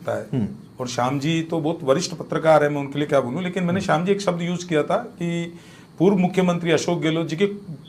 लगता है, और श्याम जी तो बहुत वरिष्ठ पत्रकार है, मैं उनके लिए क्या बोलूं, लेकिन मैंने श्याम जी एक शब्द यूज किया था कि पूर्व मुख्यमंत्री अशोक गहलोत जी के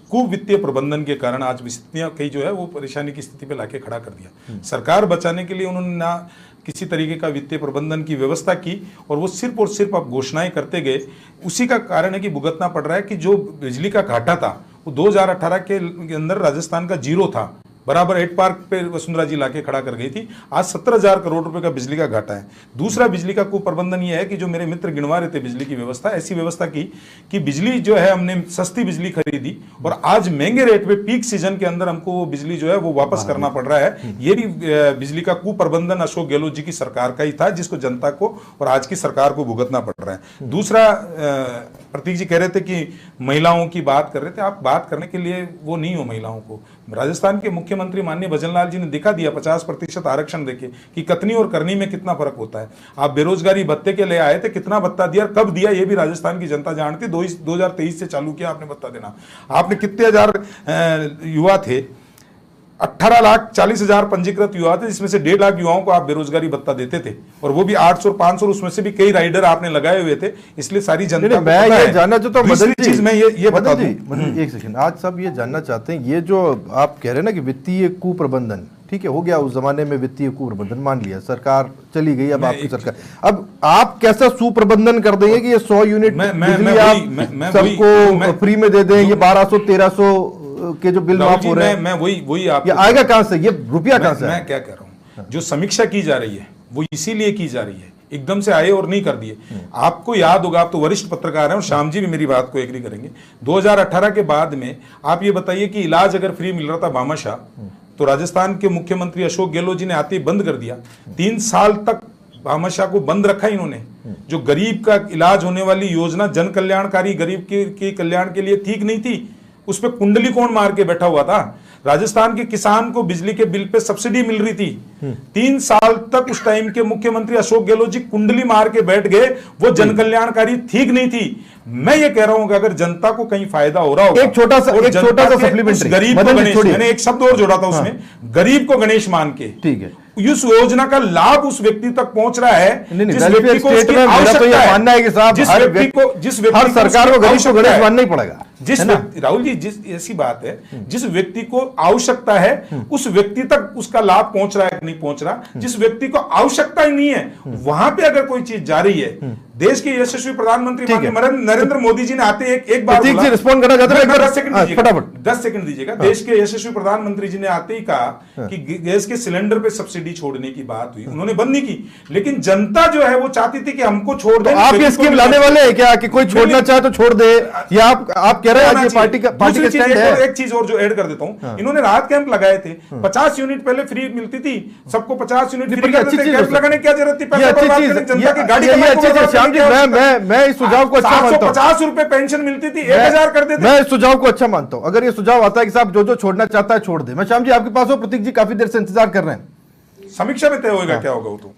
कुवित्तीय प्रबंधन के कारण आज स्थितियां कई जो है वो परेशानी की स्थिति पे लाके खड़ा कर दिया। सरकार बचाने के लिए उन्होंने ना किसी तरीके का वित्तीय प्रबंधन की व्यवस्था की, और वो सिर्फ और सिर्फ अब घोषणाएं करते गए। उसी का कारण है कि भुगतना पड़ रहा है कि जो बिजली का घाटा था वो 2018 के अंदर राजस्थान का जीरो था, बराबर 8 पार्क पे वसुंधरा जी लाके खड़ा कर गई थी। आज 17,000 करोड़ रुपए का बिजली का घाटा है। दूसरा बिजली का कुप्रबंधन ये है कि जो मेरे मित्र गिनवा रहे थे बिजली की व्यवस्था, ऐसी व्यवस्था की कि बिजली जो है हमने सस्ती बिजली खरीदी और आज महंगे रेट पे पीक सीजन के अंदर हमको वो बिजली जो है वो वापस करना पड़ रहा है। ये भी बिजली का कुप्रबंधन अशोक गहलोत जी की सरकार का ही था, जिसको जनता को और आज की सरकार को भुगतना पड़ रहा है। दूसरा, प्रतीक जी कह रहे थे कि महिलाओं की बात कर रहे थे, आप बात करने के लिए वो नहीं हो महिलाओं को। राजस्थान के मुख्यमंत्री माननीय भजनलाल जी ने दिखा दिया 50% आरक्षण देके कि कथनी और करनी में कितना फर्क होता है। आप बेरोजगारी भत्ते के ले आए थे, कितना भत्ता दिया, कब दिया, ये भी राजस्थान की जनता जानती। 2023 से चालू किया आपने भत्ता देना। आपने कितने हजार युवा थे, 18,40,000 पंजीकृत युवा थे, जिसमें से 1.5 लाख युवाओं को आप बेरोजगारी भत्ता देते थे, और वो भी 800 और 500, उसमें से भी कई राइडर आपने लगाए हुए थे। इसलिए सारी जनता मैं ये जानना चाहता हूं, दूसरी चीज मैं ये बता दूं, एक सेकंड, आज सब ये जानना चाहते हैं, ये जो आप कह रहे हैं ना कि वित्तीय कुप्रबंधन, ठीक है, हो गया उस जमाने में वित्तीय कुप्रबंधन, मान लिया सरकार चली गई, अब आपकी सरकार, अब आप कैसा सुप्रबंधन कर देंगे कि ये 100 यूनिट बिजली आप सबको फ्री में दे दें, ये 1200-1300 के जो बिल माफ हो रहे हैं, मैं वही आप आएगा कहां से, ये रुपया कहां से? मैं क्या कह रहा हूं, जो समीक्षा की जा रही है वो इसीलिए की जा रही है, एकदम से आए और नहीं कर दिए। आपको याद होगा, आप तो वरिष्ठ पत्रकार हैं और श्याम जी भी मेरी बात को एग्री करेंगे, 2018 के बाद में आप ये बताइए कि इलाज अगर फ्री मिल रहा था भामाशाह, तो राजस्थान के मुख्यमंत्री अशोक गहलोत जी ने आते ही बंद कर दिया। 3 साल तक भामाशाह को बंद रखा इन्होंने। जो गरीब का इलाज होने वाली योजना जन कल्याणकारी, गरीब के कल्याण के लिए ठीक नहीं थी, उस पर कुंडली कौन मार के बैठा हुआ था। राजस्थान के किसान को बिजली के बिल पे सब्सिडी मिल रही थी। 3 साल तक उस टाइम के मुख्यमंत्री अशोक गहलोत जी कुंडली मार के बैठ गए, वो जन कल्याणकारी ठीक नहीं थी। मैं ये कह रहा हूं कि अगर जनता को कहीं फायदा हो रहा होगा, एक छोटा सा सप्लीमेंट्री, गरीब को गणेश, मैंने एक शब्द और जोड़ा था उसमें, गरीब को गणेश मान के, ठीक है, इस योजना का लाभ उस व्यक्ति तक पहुंच रहा है जिस व्यक्ति को उसकी आवश्यकता है। मानना है कि साहब जिस व्यक्ति हर सरकार को गरीब को गणेश मानना ही पड़ेगा, जिस व्यक्ति, राहुल जी, जिस ऐसी बात है, जिस व्यक्ति को आवश्यकता है उस व्यक्ति तक उसका लाभ पहुंच रहा है कि नहीं पहुंच रहा। जिस व्यक्ति को आवश्यकता ही नहीं है वहां पे अगर कोई चीज जा रही है, देश के यशस्वी प्रधानमंत्री नरेंद्र मोदी जी ने आते एक बार रिस्पॉन्ड करना चाहते हैं, 10 सेकंड दीजिएगा। देश के यशस्वी प्रधानमंत्री जी ने आते ही कहा कि गैस के सिलेंडर पे सब्सिडी छोड़ने की बात हुई, उन्होंने बंद नहीं की, लेकिन जनता जो है वो चाहती थी कि हमको छोड़ दे। आप ये स्कीम लाने वाले हैं क्या कि कोई छोड़ना चाहे तो छोड़ दे, या आप कह रहे हैं आज पार्टी का स्टैंड है? एक चीज और जो ऐड कर देता हूं, इन्होंने राहत कैंप लगाए थे, 50 यूनिट पहले फ्री मिलती थी, सबको 50 यूनिट फ्री करते थे, कैंप लगाने की क्या जरूरत थी? जनता की गाड़ी मैं इस सुझाव को अच्छा मानता हूं। 50 रुपए पेंशन मिलती थी, 1000 कर देते। मैं इस सुझाव को अच्छा मानता हूं। अगर ये सुझाव आता है कि साहब जो छोड़ना चाहता है छोड़ दे। मैं श्याम जी आपके पास हो, प्रतीक जी काफी देर से इंतजार कर रहे हैं, समीक्षा में तय होगा क्या होगा वो तो।